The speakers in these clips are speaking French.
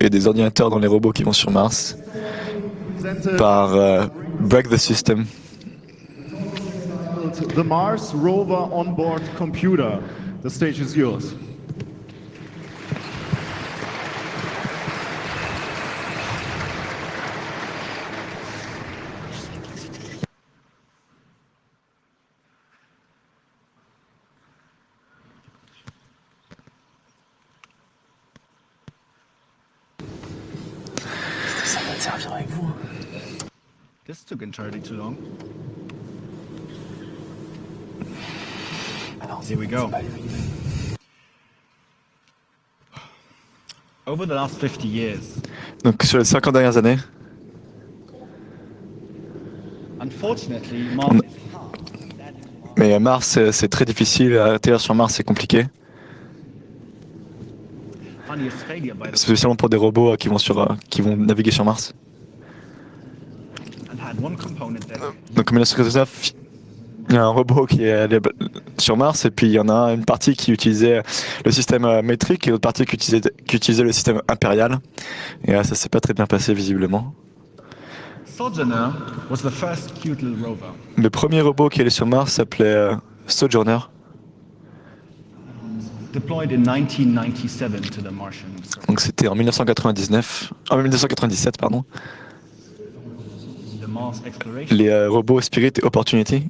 et des ordinateurs dans les robots qui vont sur Mars par Break the System. The Mars Rover Onboard Computer. The stage is yours. Ça va te servir avec vous. This took entirely too long. Alors, Here we go. Over the last 50 years, Donc sur les 50 dernières années, unfortunately, Mars is hard. mais Mars c'est très difficile, atterrir sur Mars c'est compliqué, Funniest failure by the spécialement pour des robots qui vont naviguer sur Mars. and had one component that Donc en 1999, il y a un robot qui est allé sur Mars et puis il y en a une partie qui utilisait le système métrique et l'autre partie qui utilisait le système impérial. Et là, ça s'est pas très bien passé visiblement. Sojourner was the first cute little rover. Le premier robot qui allait sur Mars s'appelait Sojourner. Deployed in 1997 to the Martian surface. Donc c'était en 1997 pardon. The Mars exploration Les robots Spirit et Opportunity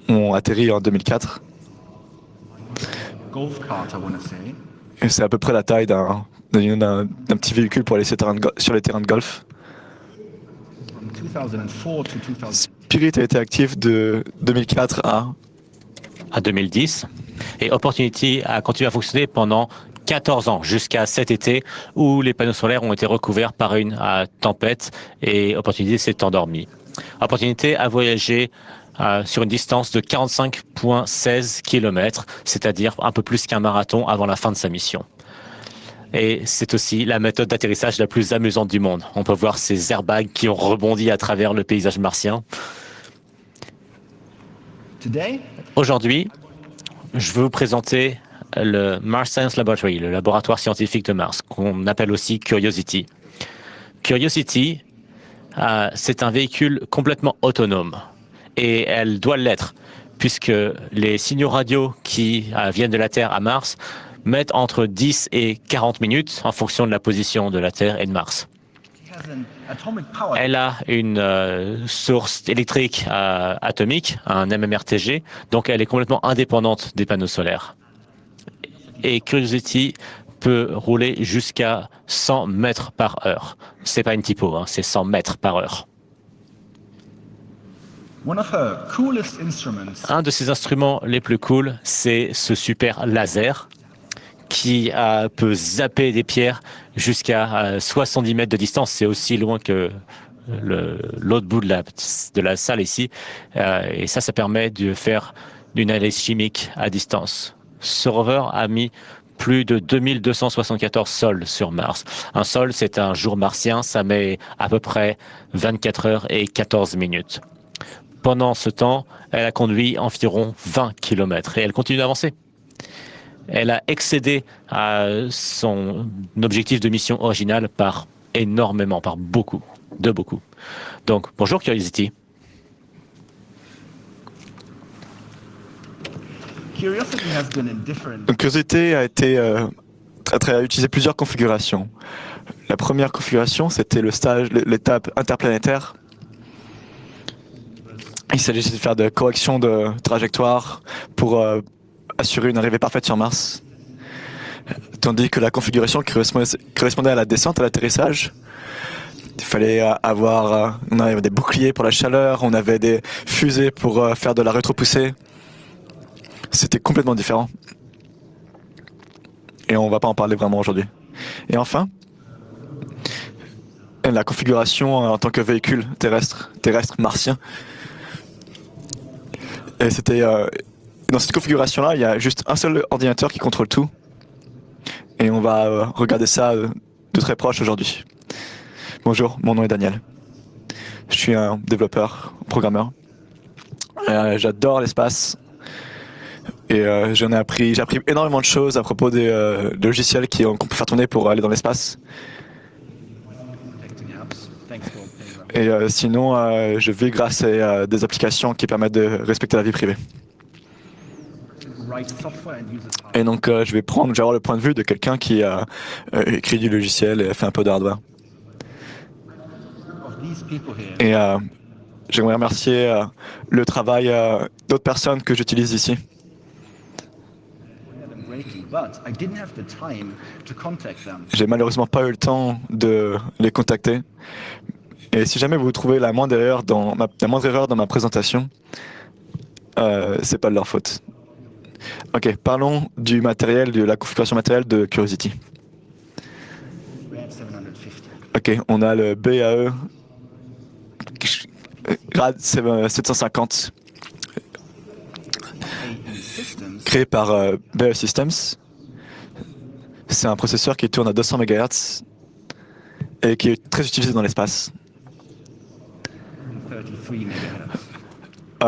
ont atterri en 2004. golf cart, I want to say. Et c'est à peu près la taille d'un petit véhicule pour aller sur les terrains de golf. From 2004 to 2000. Spirit a été actif de 2004 À 2010. Et Opportunity a continué à fonctionner pendant 14 ans, jusqu'à cet été, où les panneaux solaires ont été recouverts par une tempête et Opportunity s'est endormi. Opportunity a voyagé sur une distance de 45,16 km, c'est-à-dire un peu plus qu'un marathon avant la fin de sa mission. Et c'est aussi la méthode d'atterrissage la plus amusante du monde. On peut voir ces airbags qui ont rebondi à travers le paysage martien. Today, Aujourd'hui, je veux vous présenter le Mars Science Laboratory, le laboratoire scientifique de Mars, qu'on appelle aussi Curiosity. Curiosity, c'est un véhicule complètement autonome. Et elle doit l'être, puisque les signaux radio qui viennent de la Terre à Mars mettent entre 10 et 40 minutes en fonction de la position de la Terre et de Mars. she has an atomic power. Elle a une source électrique atomique, un MMRTG, donc elle est complètement indépendante des panneaux solaires. Et Curiosity peut rouler jusqu'à 100 mètres par heure. C'est pas une typo, hein, c'est 100 mètres par heure. One of her coolest instruments Un de ses instruments les plus cool, c'est ce super laser qui peut zapper des pierres jusqu'à 70 mètres de distance. C'est aussi loin que l'autre bout de la salle ici. Et ça permet de faire une analyse chimique à distance. Ce rover a mis plus de 2274 sols sur Mars. Un sol, c'est un jour martien, ça met à peu près 24 heures et 14 minutes. Pendant ce temps, elle a conduit environ 20 km et elle continue d'avancer. Elle a excédé son objectif de mission original par énormément, par beaucoup, de beaucoup. Donc, bonjour Curiosity. Curiosity has been in different Donc Curiosity a utilisé plusieurs configurations. La première configuration, c'était l'étape interplanétaire. Il s'agissait de faire des corrections de trajectoire pour assurer une arrivée parfaite sur Mars. Tandis que la configuration qui correspondait à la descente, à l'atterrissage, il fallait on avait des boucliers pour la chaleur, on avait des fusées pour faire de la rétropoussée. C'était complètement différent. Et on ne va pas en parler vraiment aujourd'hui. Et enfin, la configuration en tant que véhicule terrestre martien. Et c'était dans cette configuration-là, il y a juste un seul ordinateur qui contrôle tout. Et on va regarder ça de très proche aujourd'hui. Bonjour, mon nom est Daniel. Je suis un développeur, programmeur. J'adore l'espace. Et j'ai appris énormément de choses à propos des logiciels qu'on peut faire tourner pour aller dans l'espace. Et sinon, je vis grâce à des applications qui permettent de respecter la vie privée. Et donc, je vais avoir le point de vue de quelqu'un qui a écrit du logiciel et fait un peu de hardware. Et j'aimerais remercier le travail d'autres personnes que j'utilise ici. J'ai malheureusement pas eu le temps de les contacter. Et si jamais vous trouvez la moindre erreur dans ma présentation, c'est pas de leur faute. Ok, parlons du matériel, de la configuration matérielle de Curiosity. Ok, on a le BAE RAD 750 créé par BAE Systems. C'est un processeur qui tourne à 200 MHz et qui est très utilisé dans l'espace.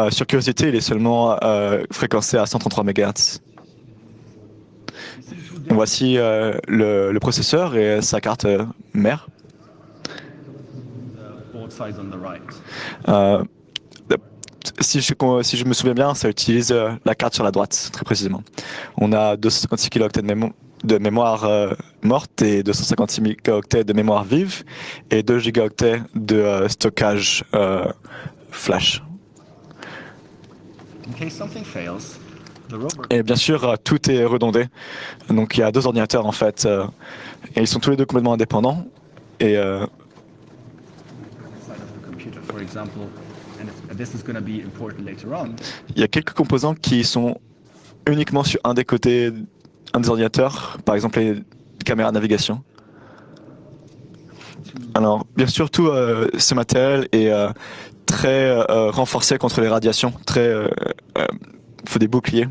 Sur Curiosity, il est seulement fréquencé à 133 MHz. Voici le processeur et sa carte mère. Si je me souviens bien, ça utilise la carte sur la droite, très précisément. On a 256 kilooctets de mémoire morte et 256 mégaoctets de mémoire vive et 2 gigaoctets de stockage flash. Et bien sûr, tout est redondé. Donc il y a 2 ordinateurs en fait, et ils sont tous les 2 complètement indépendants. Et il y a quelques composants qui sont uniquement sur un des côtés, un des ordinateurs, par exemple les caméras de navigation. Alors, bien sûr, tout ce matériel est très renforcé contre les radiations, il faut des boucliers.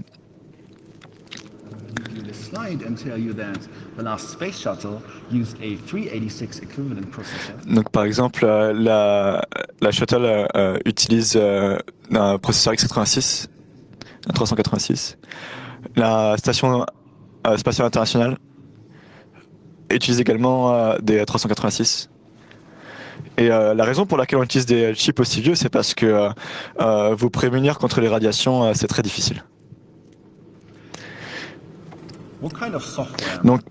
Donc par exemple, la shuttle utilise un processeur x86, un 386. La station spatiale internationale utilise également des 386. Et la raison pour laquelle on utilise des chips aussi vieux, c'est parce que vous prémunir contre les radiations, c'est très difficile. Donc,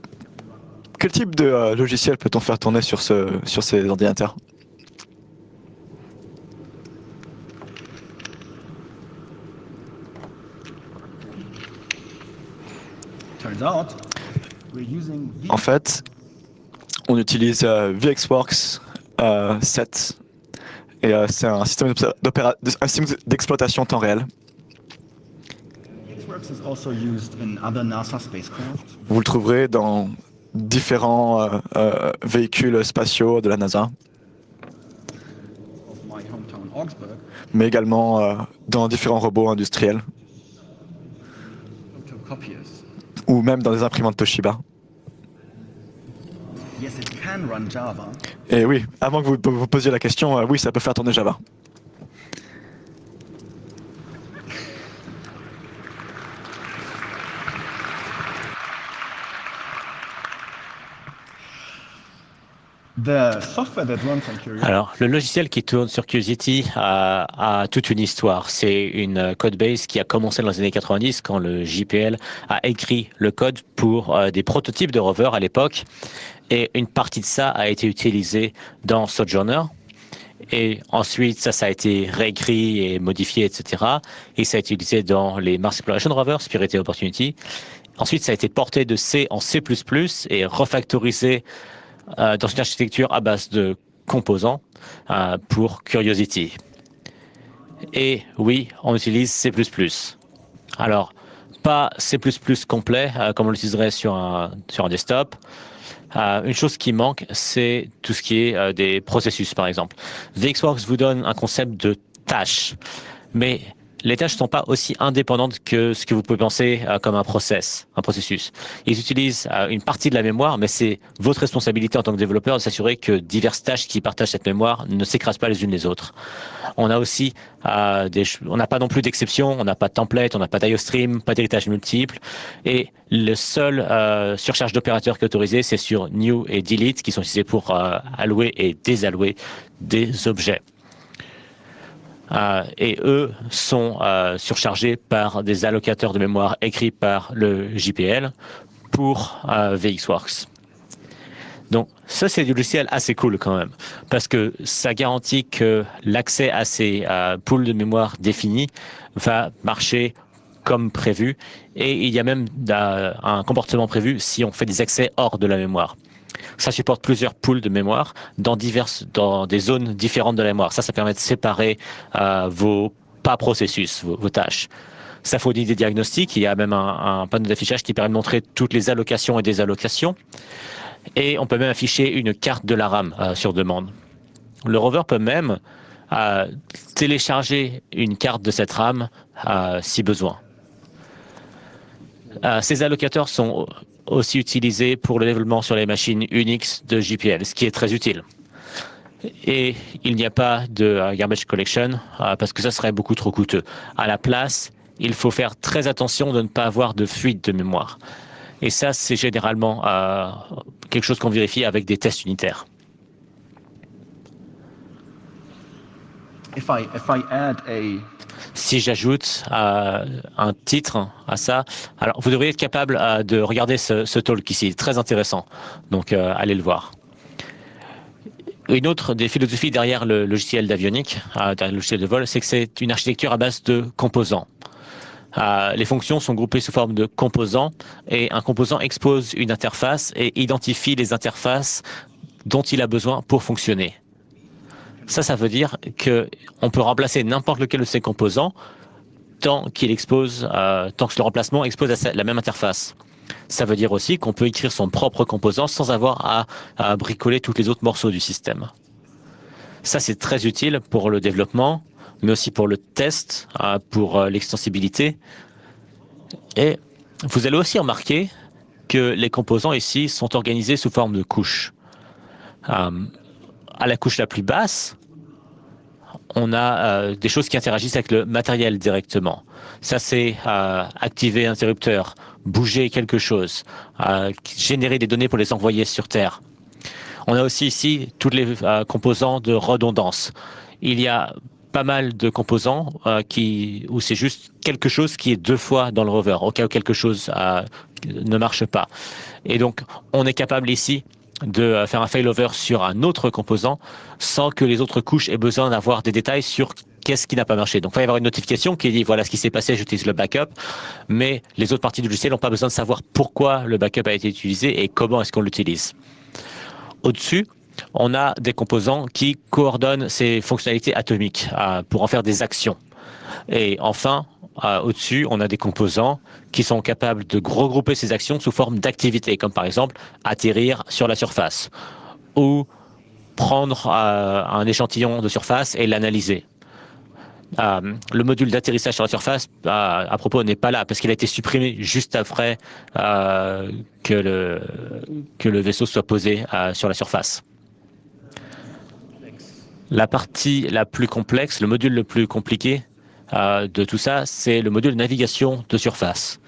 quel type de logiciel peut-on faire tourner sur ces ordinateurs? En fait, on utilise VxWorks 7 et c'est un système d'exploitation temps réel. Vous le trouverez dans différents véhicules spatiaux de la NASA, mais également dans différents robots industriels ou même dans des imprimantes Toshiba. Et oui, avant que vous posiez la question, oui, ça peut faire tourner Java. Alors, le logiciel qui tourne sur Curiosity a toute une histoire. C'est une codebase qui a commencé dans les années 90 quand le JPL a écrit le code pour des prototypes de rover à l'époque. Et une partie de ça a été utilisée dans Sojourner. Et ensuite, ça a été réécrit et modifié, etc. Et ça a été utilisé dans les Mars Exploration Rover, Spirit et Opportunity. Ensuite, ça a été porté de C en C++ et refactorisé dans une architecture à base de composants pour Curiosity. Et oui, on utilise C++. Alors, pas C++ complet, comme on l'utiliserait sur un desktop. Une chose qui manque, c'est tout ce qui est des processus, par exemple. VxWorks vous donne un concept de tâche, mais les tâches ne sont pas aussi indépendantes que ce que vous pouvez penser comme un processus. Ils utilisent une partie de la mémoire, mais c'est votre responsabilité en tant que développeur de s'assurer que diverses tâches qui partagent cette mémoire ne s'écrasent pas les unes les autres. On a aussi on n'a pas non plus d'exception, on n'a pas de template, on n'a pas d'IOStream, pas d'héritage multiple, et le seul surcharge d'opérateurs qui est autorisé, c'est sur new et delete, qui sont utilisés pour allouer et désallouer des objets. Et eux sont surchargés par des allocateurs de mémoire écrits par le JPL pour VxWorks. Donc ça, c'est du logiciel assez cool quand même, parce que ça garantit que l'accès à ces pools de mémoire définis va marcher comme prévu, et il y a même un comportement prévu si on fait des accès hors de la mémoire. Ça supporte plusieurs pools de mémoire dans des zones différentes de la mémoire. Ça permet de séparer vos processus, vos tâches. Ça fournit des diagnostics. Il y a même un panneau d'affichage qui permet de montrer toutes les allocations et désallocations. Et on peut même afficher une carte de la RAM sur demande. Le rover peut même télécharger une carte de cette RAM si besoin. Ces allocateurs sont aussi utilisés pour le développement sur les machines Unix de JPL, ce qui est très utile. Et il n'y a pas de garbage collection parce que ça serait beaucoup trop coûteux. À la place, il faut faire très attention de ne pas avoir de fuite de mémoire. Et ça, c'est généralement quelque chose qu'on vérifie avec des tests unitaires. Si j'ajoute un titre à ça, alors vous devriez être capable de regarder ce talk ici, très intéressant. Donc allez le voir. Une autre des philosophies derrière le logiciel d'avionique, derrière le logiciel de vol, c'est que c'est une architecture à base de composants. Les fonctions sont groupées sous forme de composants, et un composant expose une interface et identifie les interfaces dont il a besoin pour fonctionner. Ça veut dire qu'on peut remplacer n'importe lequel de ces composants tant que le remplacement expose à la même interface. Ça veut dire aussi qu'on peut écrire son propre composant sans avoir à bricoler tous les autres morceaux du système. Ça, c'est très utile pour le développement, mais aussi pour le test, pour l'extensibilité. Et vous allez aussi remarquer que les composants ici sont organisés sous forme de couches. À la couche la plus basse, on a des choses qui interagissent avec le matériel directement. Ça, c'est activer interrupteur, bouger quelque chose, générer des données pour les envoyer sur Terre. On a aussi ici tous les composants de redondance. Il y a pas mal de composants où c'est juste quelque chose qui est 2 fois dans le rover, au cas où quelque chose ne marche pas. Et donc, on est capable ici de faire un failover sur un autre composant sans que les autres couches aient besoin d'avoir des détails sur qu'est-ce qui n'a pas marché. Donc, il va y avoir une notification qui dit voilà ce qui s'est passé, j'utilise le backup, mais les autres parties du logiciel n'ont pas besoin de savoir pourquoi le backup a été utilisé et comment est-ce qu'on l'utilise. Au-dessus, on a des composants qui coordonnent ces fonctionnalités atomiques pour en faire des actions. Et enfin, au-dessus, on a des composants qui sont capables de regrouper ces actions sous forme d'activités, comme par exemple atterrir sur la surface ou prendre un échantillon de surface et l'analyser. Le module d'atterrissage sur la surface, à propos, n'est pas là parce qu'il a été supprimé juste après que le vaisseau soit posé sur la surface. La partie la plus complexe, le module le plus compliqué de tout ça, c'est le module de navigation de surface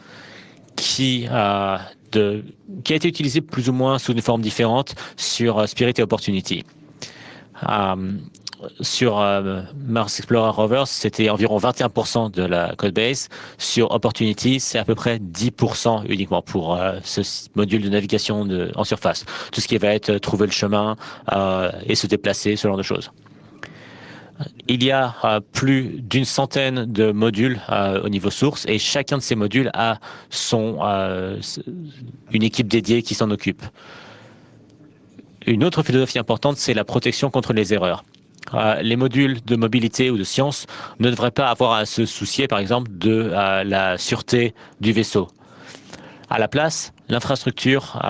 qui a été utilisé plus ou moins sous une forme différente sur Spirit et Opportunity. Sur Mars Explorer Rover, c'était environ 21% de la codebase. Sur Opportunity, c'est à peu près 10% uniquement pour ce module de navigation en surface. Tout ce qui va être trouver le chemin et se déplacer, ce genre de choses. Il y a plus d'une centaine de modules au niveau source et chacun de ces modules a une équipe dédiée qui s'en occupe. Une autre philosophie importante, c'est la protection contre les erreurs. Les modules de mobilité ou de science ne devraient pas avoir à se soucier, par exemple, de la sûreté du vaisseau. À la place, l'infrastructure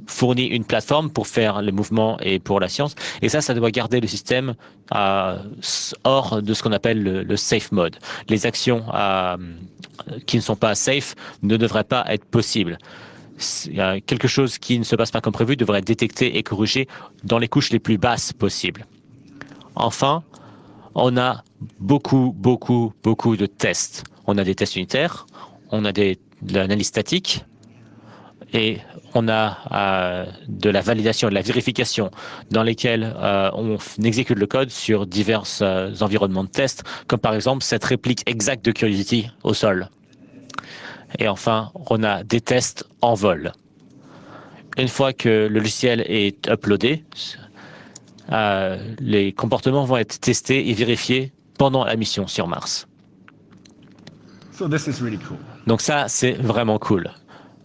fournit une plateforme pour faire les mouvements et pour la science. Et ça doit garder le système hors de ce qu'on appelle le safe mode. Les actions qui ne sont pas safe ne devraient pas être possibles. Quelque chose qui ne se passe pas comme prévu devrait être détecté et corrigé dans les couches les plus basses possibles. Enfin, on a beaucoup de tests. On a des tests unitaires, on a de l'analyse statique, et on a de la validation et de la vérification dans lesquelles on exécute le code sur divers environnements de test, comme par exemple cette réplique exacte de Curiosity au sol. Et enfin, on a des tests en vol. Une fois que le logiciel est uploadé, les comportements vont être testés et vérifiés pendant la mission sur Mars. So this is really cool. Donc ça, c'est vraiment cool.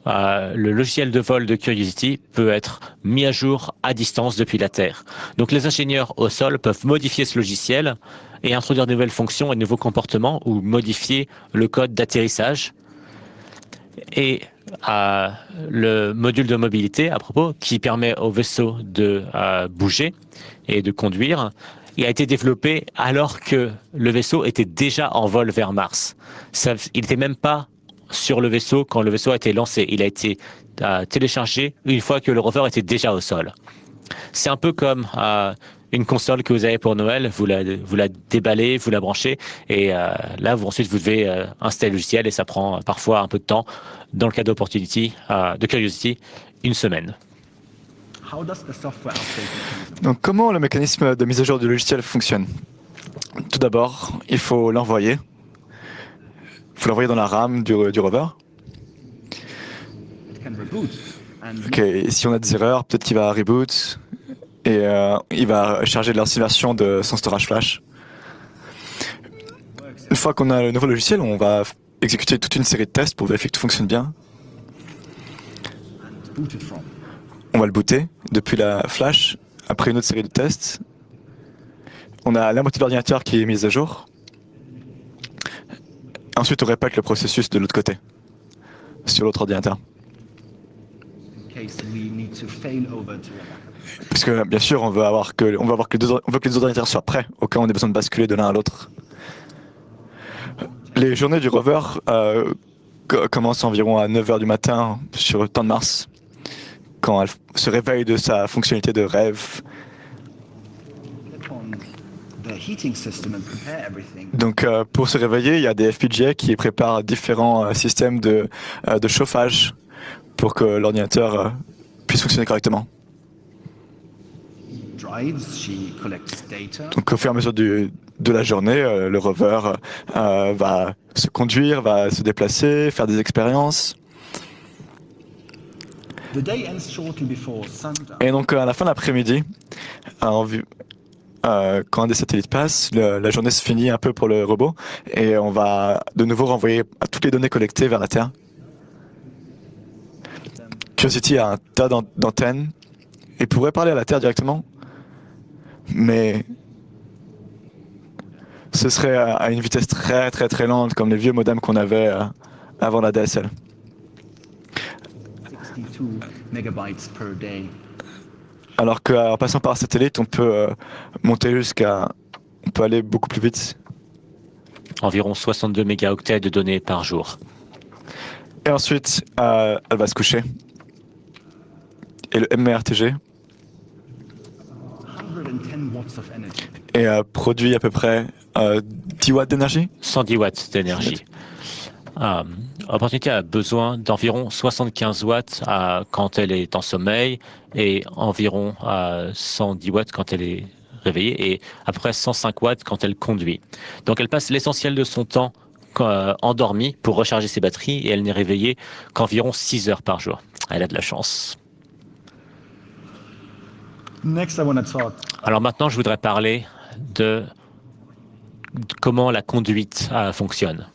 Le logiciel de vol de Curiosity peut être mis à jour à distance depuis la Terre. Donc les ingénieurs au sol peuvent modifier ce logiciel et introduire de nouvelles fonctions et de nouveaux comportements ou modifier le code d'atterrissage. Et le module de mobilité, à propos, qui permet au vaisseau de bouger et de conduire, il a été développé alors que le vaisseau était déjà en vol vers Mars. Il n'était même pas sur le vaisseau quand le vaisseau a été lancé. Il a été téléchargé une fois que le rover était déjà au sol. C'est un peu comme une console que vous avez pour Noël, vous la déballez, vous la branchez, et là, ensuite, vous devez installer le logiciel, et ça prend parfois un peu de temps. Dans le cas de Curiosity, une semaine. How does the software update? Donc, comment le mécanisme de mise à jour du logiciel fonctionne? Tout d'abord, il faut l'envoyer. Il faut l'envoyer dans la RAM du rover. It can reboot. And Ok, et si on a des erreurs, peut-être qu'il va reboot et il va charger de l'ancienne version de son storage flash. Une fois qu'on a le nouveau logiciel, on va exécuter toute une série de tests pour vérifier que tout fonctionne bien. boot it from. On va le booter depuis la flash, après une autre série de tests. On a la moitié de l'ordinateur qui est mise à jour. Ensuite, on répète le processus de l'autre côté, sur l'autre ordinateur. In case we need to fail over to a backup. Parce que, bien sûr, on veut que les deux ordinateurs soient prêts, au cas où on ait besoin de basculer de l'un à l'autre. Les journées du rover commencent environ à 9h du matin sur le temps de Mars, quand elle se réveille de sa fonctionnalité de rêve. Click on the heating system and prepare everything. Donc, pour se réveiller, il y a des FPGA qui préparent différents systèmes de chauffage pour que l'ordinateur puisse fonctionner correctement. Drives, she collects data. Donc, au fur et à mesure de la journée, le rover va se conduire, va se déplacer, faire des expériences. The day ends shortly before sundown. Et donc, à la fin de l'après-midi, quand un des satellites passe, la journée se finit un peu pour le robot et on va de nouveau renvoyer toutes les données collectées vers la Terre. Curiosity a un tas d'antennes et pourrait parler à la Terre directement, mais ce serait à une vitesse très lente, comme les vieux modems qu'on avait avant la DSL. 62 megabytes per day. Alors qu'en passant par satellite, on peut on peut aller beaucoup plus vite. Environ 62 mégaoctets de données par jour. Et ensuite, elle va se coucher. Et le MRTG 110 watts of energy. et produit à peu près 10 watts d'énergie. 110 watts d'énergie. Opportunity a besoin d'environ 75 watts quand elle est en sommeil et environ 110 watts quand elle est réveillée et après 105 watts quand elle conduit. Donc elle passe l'essentiel de son temps endormie pour recharger ses batteries et elle n'est réveillée qu'environ 6 heures par jour. Elle a de la chance. Next, I want to talk. Alors maintenant, je voudrais parler de comment la conduite fonctionne.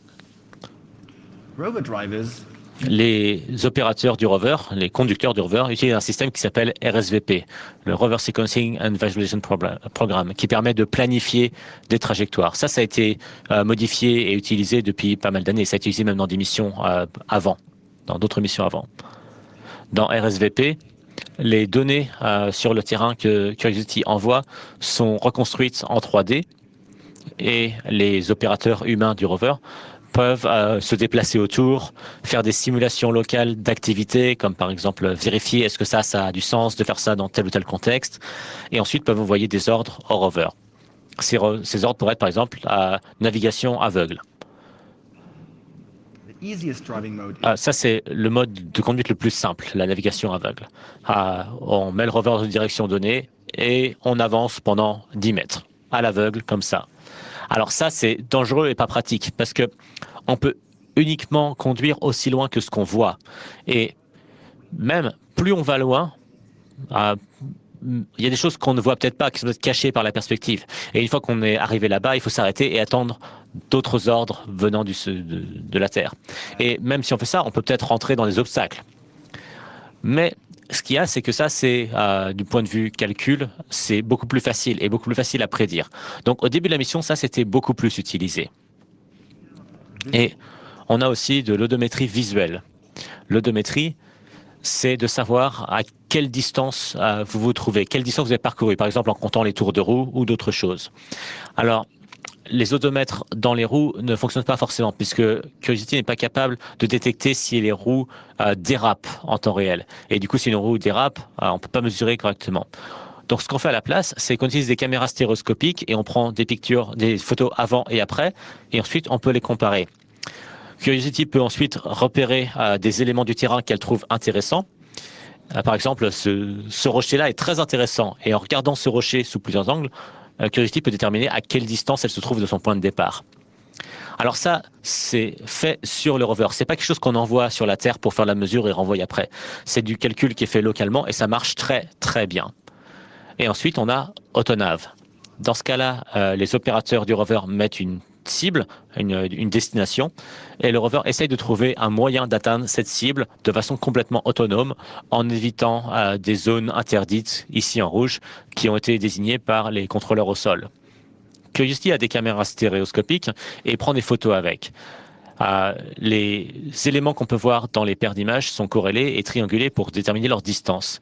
Rover drivers Les opérateurs du rover, les conducteurs du rover, utilisent un système qui s'appelle RSVP, le Rover Sequencing and Visualization Program, qui permet de planifier des trajectoires. Ça a été modifié et utilisé depuis pas mal d'années. Ça a été utilisé même dans des missions avant. dans d'autres missions avant. Dans RSVP, les données sur le terrain que Curiosity envoie sont reconstruites en 3D et les opérateurs humains du rover peuvent se déplacer autour, faire des simulations locales d'activités, comme par exemple vérifier est-ce que ça a du sens de faire ça dans tel ou tel contexte, et ensuite peuvent envoyer des ordres au rover. Ces ordres pourraient être par exemple navigation aveugle. Ça, c'est le mode de conduite le plus simple, la navigation aveugle. On met le rover dans une direction donnée et on avance pendant 10 mètres, à l'aveugle, comme ça. Alors ça, c'est dangereux et pas pratique, parce que on peut uniquement conduire aussi loin que ce qu'on voit. Et même, plus on va loin, il y a des choses qu'on ne voit peut-être pas, qui sont peut-être cachées par la perspective. Et une fois qu'on est arrivé là-bas, il faut s'arrêter et attendre d'autres ordres venant de la Terre. Et même si on fait ça, on peut peut-être rentrer dans des obstacles. Mais ce qu'il y a, c'est que ça, c'est du point de vue calcul, c'est beaucoup plus facile et beaucoup plus facile à prédire. Donc au début de la mission, ça, c'était beaucoup plus utilisé. Et on a aussi de l'odométrie visuelle. L'odométrie, c'est de savoir à quelle distance vous vous trouvez, quelle distance vous avez parcouru, par exemple en comptant les tours de roue ou d'autres choses. Alors, les odomètres dans les roues ne fonctionnent pas forcément, puisque Curiosity n'est pas capable de détecter si les roues dérapent en temps réel. Et du coup, si une roue dérape, on ne peut pas mesurer correctement. Donc, ce qu'on fait à la place, c'est qu'on utilise des caméras stéréoscopiques et on prend des photos avant et après, et ensuite, on peut les comparer. Curiosity peut ensuite repérer des éléments du terrain qu'elle trouve intéressants. Par exemple, ce rocher-là est très intéressant, et en regardant ce rocher sous plusieurs angles, Curiosity peut déterminer à quelle distance elle se trouve de son point de départ. Alors ça, c'est fait sur le rover. C'est pas quelque chose qu'on envoie sur la Terre pour faire la mesure et renvoyer après. C'est du calcul qui est fait localement et ça marche très très bien. Et ensuite, on a Autonav. Dans ce cas-là, les opérateurs du rover mettent une cible, une destination, et le rover essaye de trouver un moyen d'atteindre cette cible de façon complètement autonome en évitant des zones interdites, ici en rouge, qui ont été désignées par les contrôleurs au sol. Curiosity a des caméras stéréoscopiques et prend des photos avec. Les éléments qu'on peut voir dans les paires d'images sont corrélés et triangulés pour déterminer leur distance.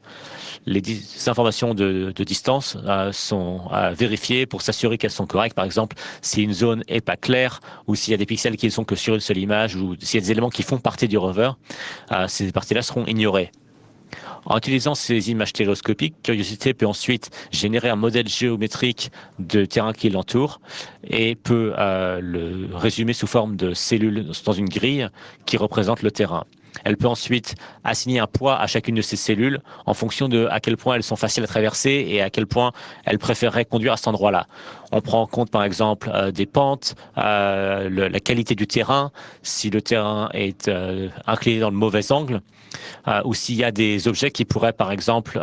Les informations de distance sont vérifiées pour s'assurer qu'elles sont correctes. Par exemple, si une zone n'est pas claire ou s'il y a des pixels qui ne sont que sur une seule image ou s'il y a des éléments qui font partie du rover, ces parties-là seront ignorées. En utilisant ces images stéréoscopiques, Curiosity peut ensuite générer un modèle géométrique de terrain qui l'entoure et peut le résumer sous forme de cellules dans une grille qui représente le terrain. Elle peut ensuite assigner un poids à chacune de ces cellules en fonction de à quel point elles sont faciles à traverser et à quel point elle préférerait conduire à cet endroit-là. On prend en compte par exemple des pentes, la qualité du terrain, si le terrain est incliné dans le mauvais angle, ou s'il y a des objets qui pourraient par exemple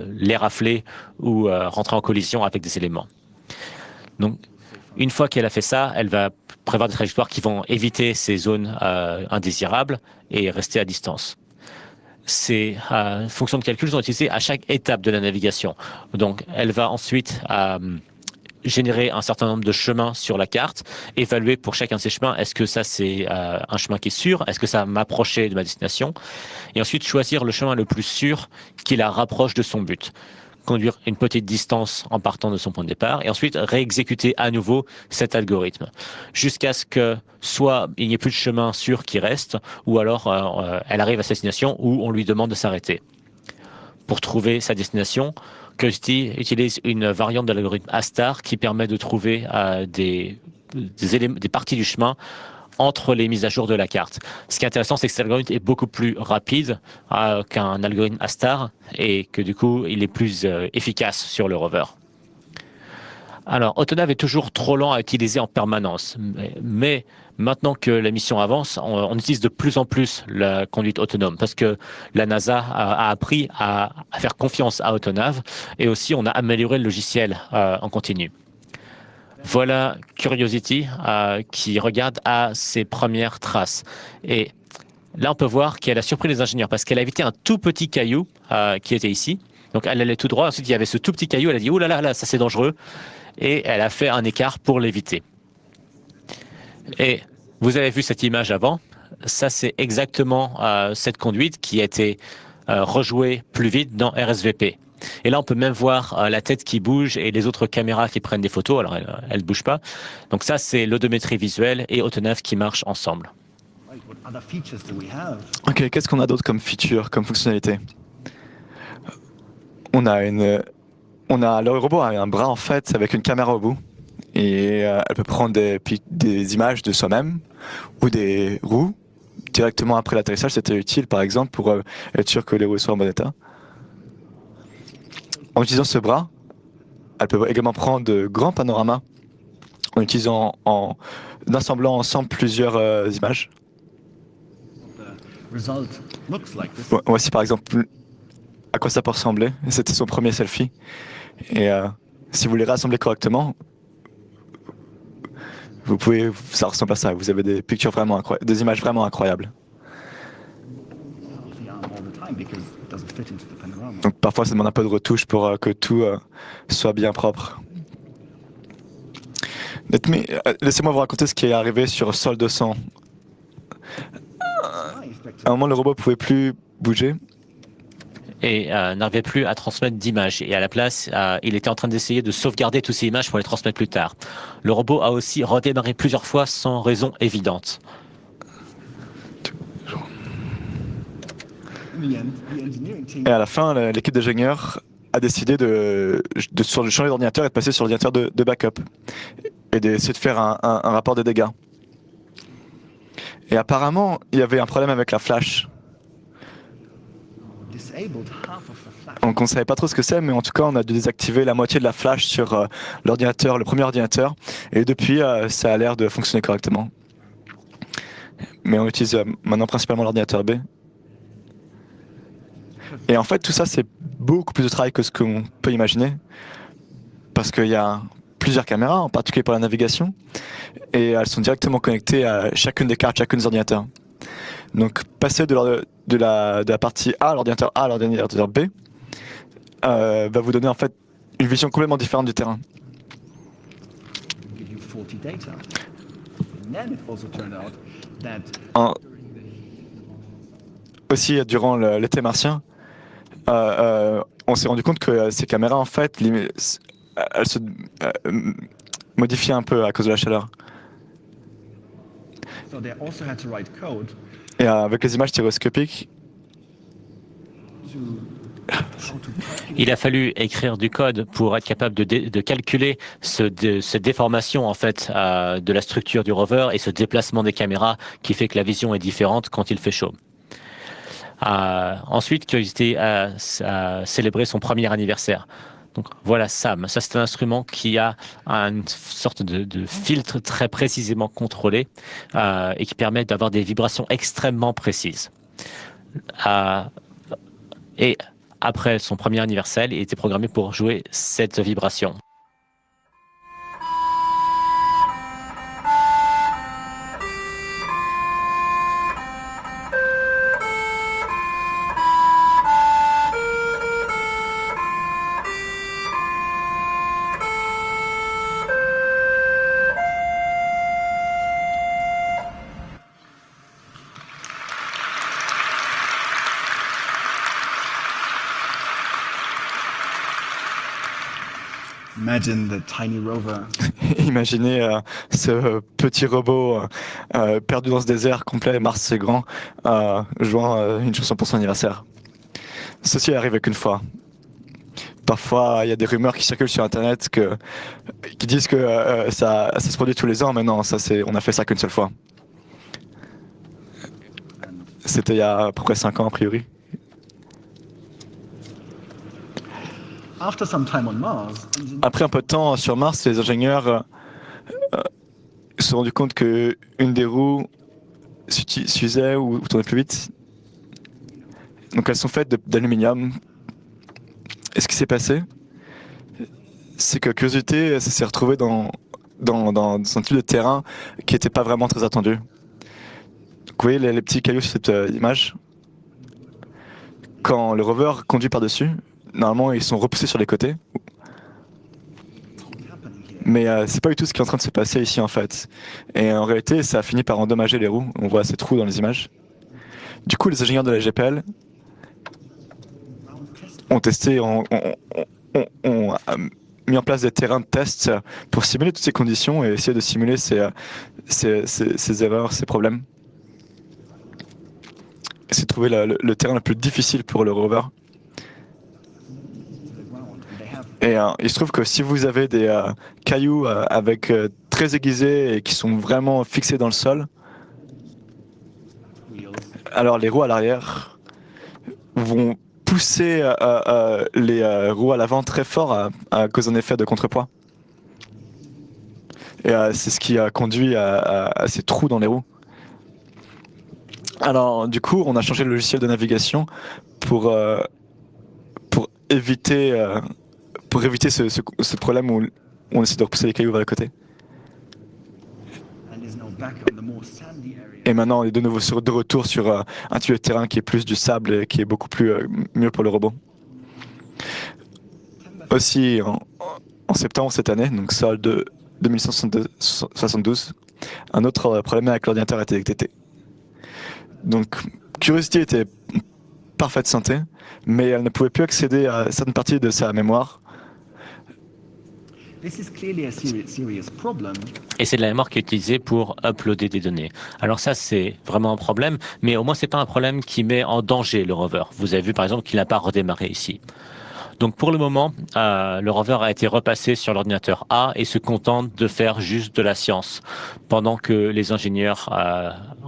les rafler ou rentrer en collision avec des éléments. Donc, une fois qu'elle a fait ça, elle va prévoir des trajectoires qui vont éviter ces zones indésirables et rester à distance. Ces fonctions de calcul sont utilisées à chaque étape de la navigation. Donc, elle va ensuite générer un certain nombre de chemins sur la carte, évaluer pour chacun de ces chemins, est-ce que ça c'est un chemin qui est sûr, est-ce que ça m'approchait de ma destination, et ensuite choisir le chemin le plus sûr qui la rapproche de son but. Conduire une petite distance en partant de son point de départ et ensuite réexécuter à nouveau cet algorithme jusqu'à ce que soit il n'y ait plus de chemin sûr qui reste ou alors elle arrive à sa destination où on lui demande de s'arrêter. Pour trouver sa destination, Curiosity utilise une variante de l'algorithme A-star qui permet de trouver des parties du chemin entre les mises à jour de la carte. Ce qui est intéressant, c'est que cet algorithme est beaucoup plus rapide qu'un algorithme A-star et que du coup, il est plus efficace sur le rover. Alors, Autonav est toujours trop lent à utiliser en permanence, mais maintenant que la mission avance, on utilise de plus en plus la conduite autonome parce que la NASA a appris à faire confiance à Autonav et aussi on a amélioré le logiciel en continu. Voilà Curiosity qui regarde à ses premières traces. Et là, on peut voir qu'elle a surpris les ingénieurs parce qu'elle a évité un tout petit caillou qui était ici. Donc, elle allait tout droit. Ensuite, il y avait ce tout petit caillou. Elle a dit « Ouh là là, là, ça c'est dangereux ». Et elle a fait un écart pour l'éviter. Et vous avez vu cette image avant. Ça, c'est exactement cette conduite qui a été rejouée plus vite dans RSVP. Et là, on peut même voir la tête qui bouge et les autres caméras qui prennent des photos. Alors, elles ne bougent pas. Donc ça, c'est l'odométrie visuelle et Autonav qui marchent ensemble. Ok, qu'est-ce qu'on a d'autre comme feature, comme fonctionnalité? Le robot a un bras en fait avec une caméra au bout et elle peut prendre des images de soi-même ou des roues directement après l'atterrissage. C'était utile par exemple pour être sûr que les roues soient en bon état. En utilisant ce bras, elle peut également prendre de grands panoramas en assemblant ensemble plusieurs images. Voici par exemple à quoi ça peut ressembler. C'était son premier selfie. Et si vous les rassemblez correctement, ça ressemble à ça. Vous avez des pictures vraiment incroyables, des images vraiment incroyables. Donc parfois ça demande un peu de retouche pour que tout soit bien propre. Laissez-moi vous raconter ce qui est arrivé sur Sol 200. À un moment, le robot ne pouvait plus bouger. Et n'arrivait plus à transmettre d'images. Et à la place, il était en train d'essayer de sauvegarder toutes ces images pour les transmettre plus tard. Le robot a aussi redémarré plusieurs fois sans raison évidente. Et à la fin, l'équipe d'ingénieurs a décidé de changer d'ordinateur et de passer sur l'ordinateur de backup. Et d'essayer de faire un rapport des dégâts. Et apparemment, il y avait un problème avec la flash. Donc on ne savait pas trop ce que c'est, mais en tout cas on a dû désactiver la moitié de la flash sur l'ordinateur, le premier ordinateur, et depuis ça a l'air de fonctionner correctement. Mais on utilise maintenant principalement l'ordinateur B. Et en fait tout ça c'est beaucoup plus de travail que ce qu'on peut imaginer, parce qu'il y a plusieurs caméras, en particulier pour la navigation, et elles sont directement connectées à chacune des cartes, chacune des ordinateurs. Donc passer de la partie A, l'ordinateur A à l'ordinateur B, va vous donner en fait une vision complètement différente du terrain. Aussi, durant l'été martien, on s'est rendu compte que ces caméras, en fait, elles se modifiaient un peu à cause de la chaleur. Et avec les images stéréoscopiques, il a fallu écrire du code pour être capable de calculer cette déformation en fait de la structure du rover et ce déplacement des caméras qui fait que la vision est différente quand il fait chaud. Ensuite, Curiosity a célébré son premier anniversaire. Donc voilà SAM, ça c'est un instrument qui a une sorte de filtre très précisément contrôlé et qui permet d'avoir des vibrations extrêmement précises. Et après son premier anniversaire, il était programmé pour jouer cette vibration. Imaginez ce petit robot perdu dans ce désert complet, Mars c'est grand, jouant une chanson pour son anniversaire. Ceci est arrivé qu'une fois. Parfois, il y a des rumeurs qui circulent sur Internet qui disent que ça se produit tous les ans, mais non, on a fait ça qu'une seule fois. C'était il y a à peu près 5 ans a priori. Après un peu de temps sur Mars, les ingénieurs se sont rendus compte qu'une des roues s'usait ou tournait plus vite. Donc elles sont faites d'aluminium. Et ce qui s'est passé, c'est que Curiosity s'est retrouvée dans un type de terrain qui n'était pas vraiment très attendu. Donc, vous voyez les petits cailloux sur cette image. Quand le rover conduit par-dessus, normalement ils sont repoussés sur les côtés. Mais c'est pas du tout ce qui est en train de se passer ici en fait. Et en réalité, ça a fini par endommager les roues. On voit ces trous dans les images. Du coup, les ingénieurs de la GPL ont testé, ont mis en place des terrains de test pour simuler toutes ces conditions et essayer de simuler ces erreurs, ces problèmes. C'est trouver le terrain le plus difficile pour le rover. Et il se trouve que si vous avez des cailloux avec très aiguisés et qui sont vraiment fixés dans le sol, alors les roues à l'arrière vont pousser les roues à l'avant très fort à cause d'un effet de contrepoids. Et c'est ce qui a conduit à ces trous dans les roues. Alors du coup, on a changé le logiciel de navigation pour éviter ce problème où on essaie de repousser les cailloux vers le côté. Et maintenant, on est de nouveau de retour sur un tuyau de terrain qui est plus du sable et qui est beaucoup plus mieux pour le robot. Aussi, en septembre cette année, donc sol de 2172, un autre problème avec l'ordinateur a été détecté. Donc, Curiosity était parfaite santé, mais elle ne pouvait plus accéder à certaines parties de sa mémoire. Et c'est de la mémoire qui est utilisée pour uploader des données. Alors ça, c'est vraiment un problème, mais au moins, c'est pas un problème qui met en danger le rover. Vous avez vu, par exemple, qu'il n'a pas redémarré ici. Donc pour le moment, le rover a été repassé sur l'ordinateur A et se contente de faire juste de la science, pendant que les ingénieurs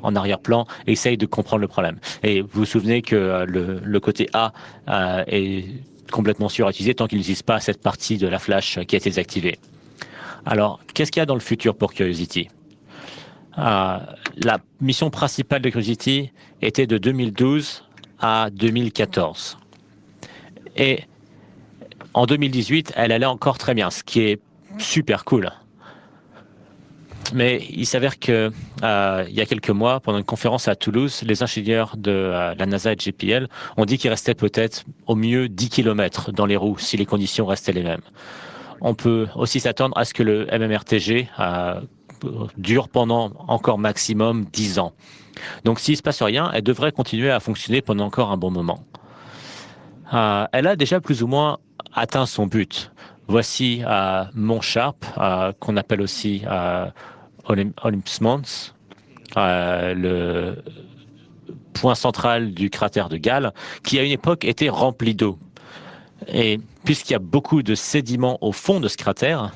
en arrière-plan essayent de comprendre le problème. Et vous vous souvenez que le côté A est complètement surutilisé tant qu'il n'utilise pas cette partie de la flash qui a été désactivée. Alors, qu'est-ce qu'il y a dans le futur pour Curiosity ? La mission principale de Curiosity était de 2012 à 2014. Et en 2018, elle allait encore très bien, ce qui est super cool. Mais il s'avère que il y a quelques mois, pendant une conférence à Toulouse, les ingénieurs de la NASA et de JPL ont dit qu'il restait peut-être au mieux 10 km dans les roues si les conditions restaient les mêmes. On peut aussi s'attendre à ce que le MMRTG dure pendant encore maximum 10 ans. Donc s'il ne se passe rien, elle devrait continuer à fonctionner pendant encore un bon moment. Elle a déjà plus ou moins atteint son but. Voici Mont Sharp, qu'on appelle aussi Olympus Mons, le point central du cratère de Gale, qui à une époque était rempli d'eau. Et puisqu'il y a beaucoup de sédiments au fond de ce cratère,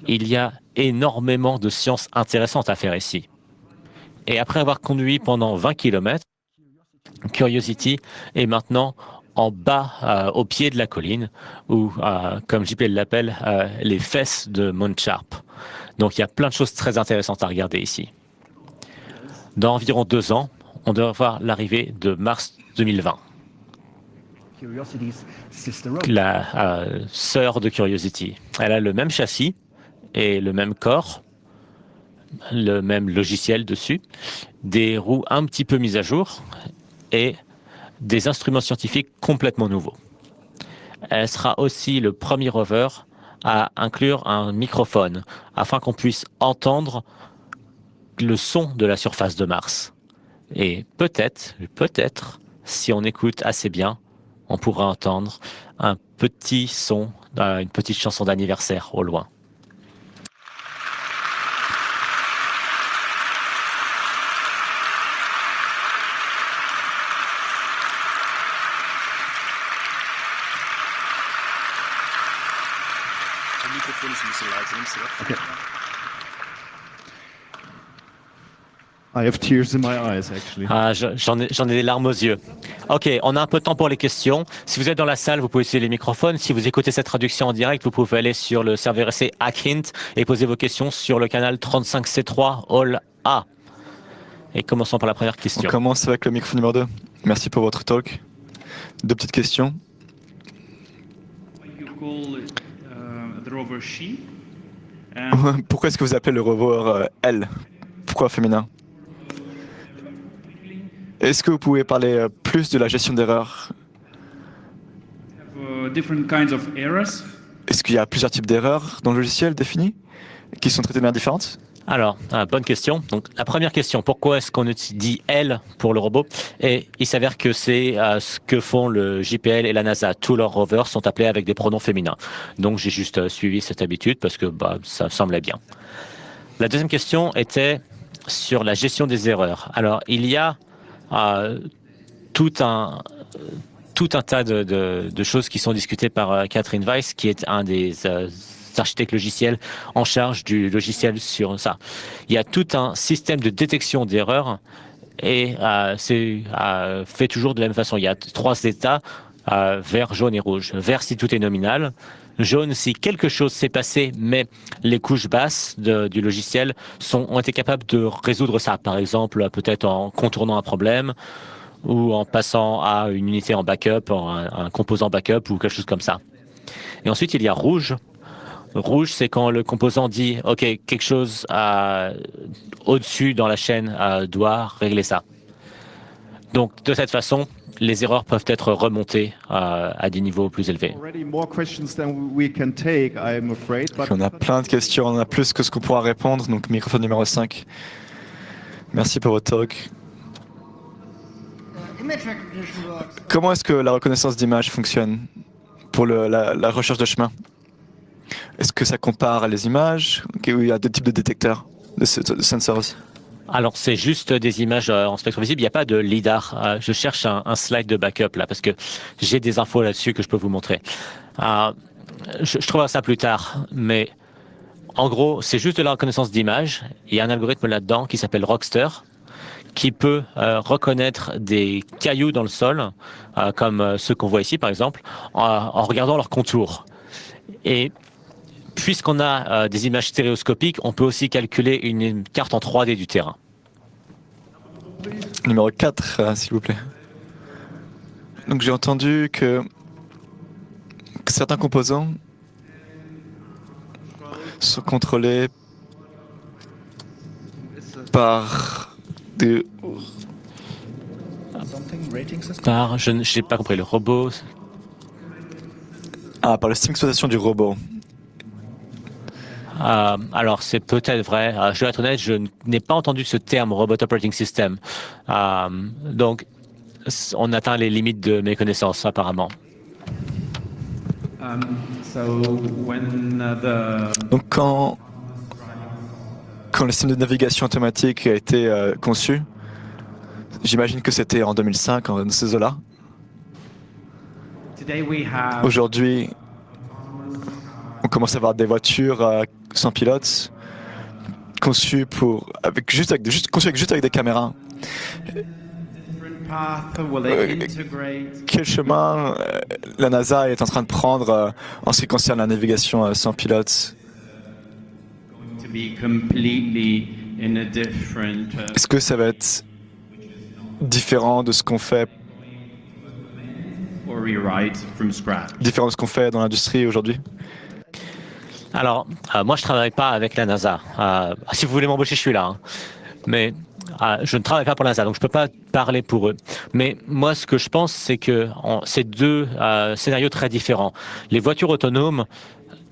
il y a énormément de sciences intéressantes à faire ici. Et après avoir conduit pendant 20 km, Curiosity est maintenant en bas, au pied de la colline, ou, comme JPL l'appelle, les fesses de Mount Sharp. Donc il y a plein de choses très intéressantes à regarder ici. Dans environ 2 ans, on devrait voir l'arrivée de mars 2020. La sœur de Curiosity. Elle a le même châssis et le même corps, le même logiciel dessus, des roues un petit peu mises à jour et des instruments scientifiques complètement nouveaux. Elle sera aussi le premier rover à inclure un microphone afin qu'on puisse entendre le son de la surface de Mars. Et peut-être, si on écoute assez bien, on pourra entendre un petit son, une petite chanson d'anniversaire au loin. Okay. I have tears in my eyes, actually. J'en ai des larmes aux yeux. Ok, on a un peu de temps pour les questions. Si vous êtes dans la salle, vous pouvez utiliser les microphones. Si vous écoutez cette traduction en direct, vous pouvez aller sur le serveur essai HackHint et poser vos questions sur le canal 35C3 All A. Et commençons par la première question. On commence avec le microphone numéro 2. Merci pour votre talk. 2 petites questions. Pourquoi est-ce que vous appelez le rover elle? Pourquoi féminin? Est-ce que vous pouvez parler plus de la gestion d'erreurs? Est-ce qu'il y a plusieurs types d'erreurs dans le logiciel définis qui sont traitées de manière différente? Alors, bonne question. Donc, la première question, pourquoi est-ce qu'on dit elle pour le robot? Et il s'avère que c'est ce que font le JPL et la NASA. Tous leurs rovers sont appelés avec des pronoms féminins. Donc, j'ai juste suivi cette habitude parce que ça semblait bien. La deuxième question était sur la gestion des erreurs. Alors, il y a tout un tas de choses qui sont discutées par Catherine Weiss, qui est un des architectes logiciels en charge du logiciel sur ça. Il y a tout un système de détection d'erreurs et c'est fait toujours de la même façon. Il y a 3 états, vert, jaune et rouge. Vert si tout est nominal. Jaune si quelque chose s'est passé, mais les couches basses du logiciel ont été capables de résoudre ça. Par exemple, peut-être en contournant un problème ou en passant à une unité en backup, un composant backup ou quelque chose comme ça. Et ensuite, il y a rouge. Rouge, c'est quand le composant dit « OK, quelque chose au-dessus dans la chaîne doit régler ça ». Donc, de cette façon, les erreurs peuvent être remontées à des niveaux plus élevés. On a plein de questions, on a plus que ce qu'on pourra répondre, donc microphone numéro 5. Merci pour votre talk. Comment est-ce que la reconnaissance d'image fonctionne pour la recherche de chemin? Est-ce que ça compare les images? Il y a 2 types de détecteurs, de sensors. Alors, c'est juste des images en spectre visible. Il n'y a pas de LiDAR. Je cherche un slide de backup là parce que j'ai des infos là-dessus que je peux vous montrer. Je trouverai ça plus tard, mais en gros, c'est juste de la reconnaissance d'image. Il y a un algorithme là-dedans qui s'appelle Rockster qui peut reconnaître des cailloux dans le sol, comme ceux qu'on voit ici par exemple, en regardant leurs contours. Et puisqu'on a des images stéréoscopiques, on peut aussi calculer une carte en 3D du terrain. Numéro 4, s'il vous plaît. Donc j'ai entendu que certains composants sont contrôlés par des... Je n'ai pas compris, le robot... par la synchronisation du robot. Alors, c'est peut-être vrai. Je dois être honnête, je n'ai pas entendu ce terme Robot Operating System. Donc, on atteint les limites de mes connaissances, apparemment. Donc, quand le système de navigation automatique a été conçu, j'imagine que c'était en 2005, en ces eaux-là. Aujourd'hui, on commence à avoir des voitures sans pilote, conçues juste avec des caméras. Quel chemin la NASA est en train de prendre en ce qui concerne la navigation sans pilote? Est-ce que ça va être différent de ce qu'on fait dans l'industrie aujourd'hui? Alors, moi, je ne travaille pas avec la NASA. Si vous voulez m'embaucher, je suis là. Hein. Mais je ne travaille pas pour la NASA, donc je ne peux pas parler pour eux. Mais moi, ce que je pense, c'est que c'est 2 scénarios très différents. Les voitures autonomes,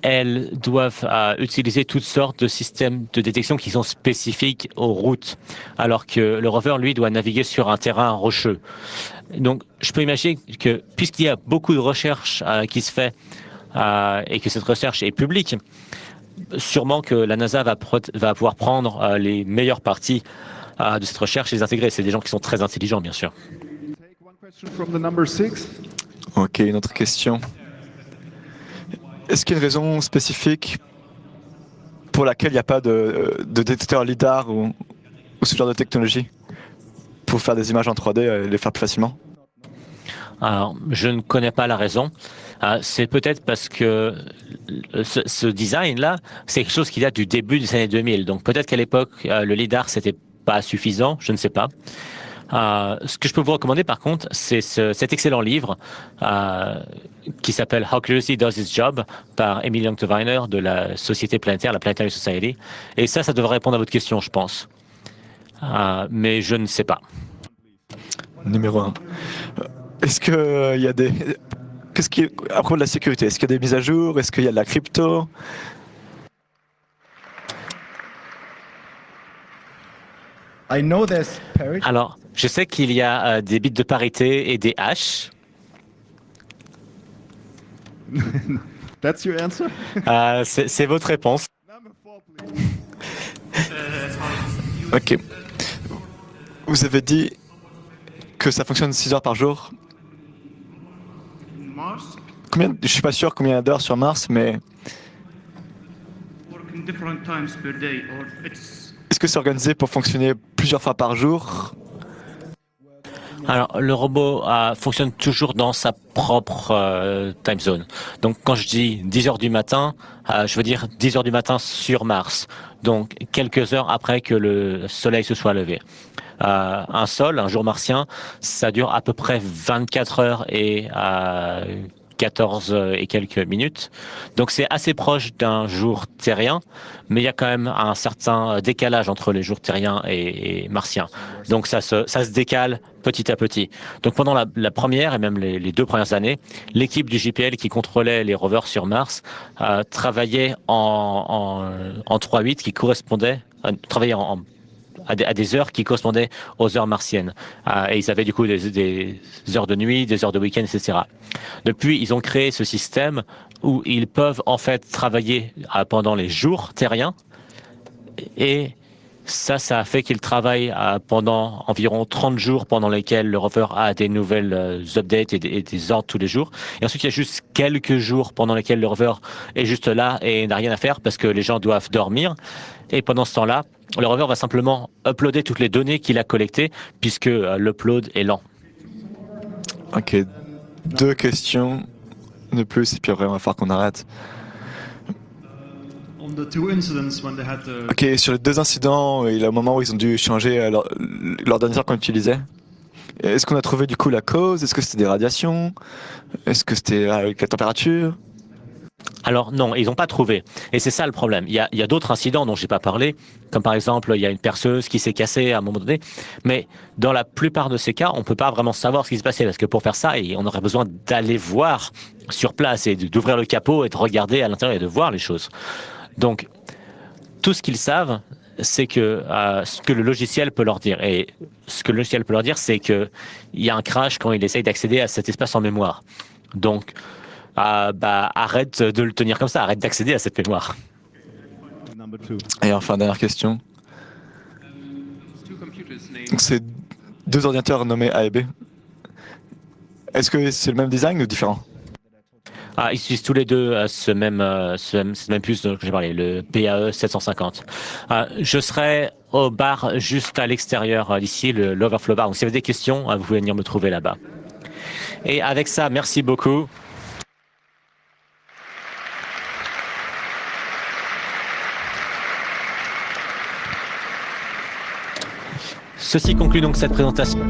elles doivent utiliser toutes sortes de systèmes de détection qui sont spécifiques aux routes, alors que le rover, lui, doit naviguer sur un terrain rocheux. Donc, je peux imaginer que, puisqu'il y a beaucoup de recherche qui se fait, et que cette recherche est publique, sûrement que la NASA va pouvoir prendre les meilleures parties de cette recherche et les intégrer. C'est des gens qui sont très intelligents, bien sûr. Ok, une autre question. Est-ce qu'il y a une raison spécifique pour laquelle il n'y a pas de détecteur LiDAR ou ce genre de technologie pour faire des images en 3D et les faire plus facilement? Alors, je ne connais pas la raison. C'est peut-être parce que ce design-là, c'est quelque chose qui date du début des années 2000. Donc peut-être qu'à l'époque, le LiDAR, c'était pas suffisant, je ne sais pas. Ce que je peux vous recommander, par contre, c'est cet excellent livre qui s'appelle How Curiosity Does Its Job par Emil Young-Weiner de la Société Planétaire, la Planetary Society. Et ça devrait répondre à votre question, je pense. Mais je ne sais pas. Numéro 1. Est-ce qu'il y a qu'est-ce qui est à propos de la sécurité? Est-ce qu'il y a des mises à jour? Est-ce qu'il y a de la crypto? I know there's parity. Alors, je sais qu'il y a des bits de parité et des hashes. That's your answer? C'est votre réponse. Number 4, please. Ok. Vous avez dit que ça fonctionne 6 heures par jour. Mars Je suis pas sûr combien d'heures sur Mars, mais work in different times per day, or it's est-ce que c'est organisé pour fonctionner plusieurs fois par jour? Alors, le robot fonctionne toujours dans sa propre time zone. Donc, quand je dis 10 heures du matin, je veux dire 10 heures du matin sur Mars. Donc, quelques heures après que le soleil se soit levé. Un jour martien, ça dure à peu près 24 heures et 14 et quelques minutes. Donc c'est assez proche d'un jour terrien, mais il y a quand même un certain décalage entre les jours terriens et martiens. Donc ça se décale petit à petit. Donc pendant la première et même les 2 premières années, l'équipe du JPL qui contrôlait les rovers sur Mars travaillait en 3/8 qui correspondait, travaillait à des heures qui correspondaient aux heures martiennes. Et ils avaient du coup des heures de nuit, des heures de week-end, etc. Depuis, ils ont créé ce système où ils peuvent en fait travailler pendant les jours terriens. Et ça a fait qu'ils travaillent pendant environ 30 jours pendant lesquels le rover a des nouvelles updates et des ordres tous les jours. Et ensuite, il y a juste quelques jours pendant lesquels le rover est juste là et n'a rien à faire parce que les gens doivent dormir. Et pendant ce temps-là, le rover va simplement uploader toutes les données qu'il a collectées puisque l'upload est lent. Ok. 2 questions de plus et puis après on va falloir qu'on arrête. On the 2 incidents when they had the Ok, sur les 2 incidents, il y a un moment où ils ont dû changer l'ordinateur qu'on utilisait. Est-ce qu'on a trouvé du coup la cause? Est-ce que c'était des radiations? Est-ce que c'était avec la température? Alors non, ils n'ont pas trouvé. Et c'est ça le problème. Il y a d'autres incidents dont je n'ai pas parlé, comme par exemple, il y a une perceuse qui s'est cassée à un moment donné. Mais dans la plupart de ces cas, on ne peut pas vraiment savoir ce qui se passait. Parce que pour faire ça, on aurait besoin d'aller voir sur place et d'ouvrir le capot et de regarder à l'intérieur et de voir les choses. Donc, tout ce qu'ils savent, c'est que ce que le logiciel peut leur dire. Et ce que le logiciel peut leur dire, c'est qu'il y a un crash quand il essaye d'accéder à cet espace en mémoire. Donc, arrête de le tenir comme ça, arrête d'accéder à cette mémoire. Number 2. Et enfin, dernière question. two computers named Donc, c'est 2 ordinateurs nommés A et B. Est-ce que c'est le même design ou différent? Ils utilisent tous les deux cette même puce dont j'ai parlé, le PAE 750. Je serai au bar juste à l'extérieur d'ici, l'Overflow Bar. Donc si vous avez des questions, vous pouvez venir me trouver là-bas. Et avec ça, merci beaucoup. Ceci conclut donc cette présentation.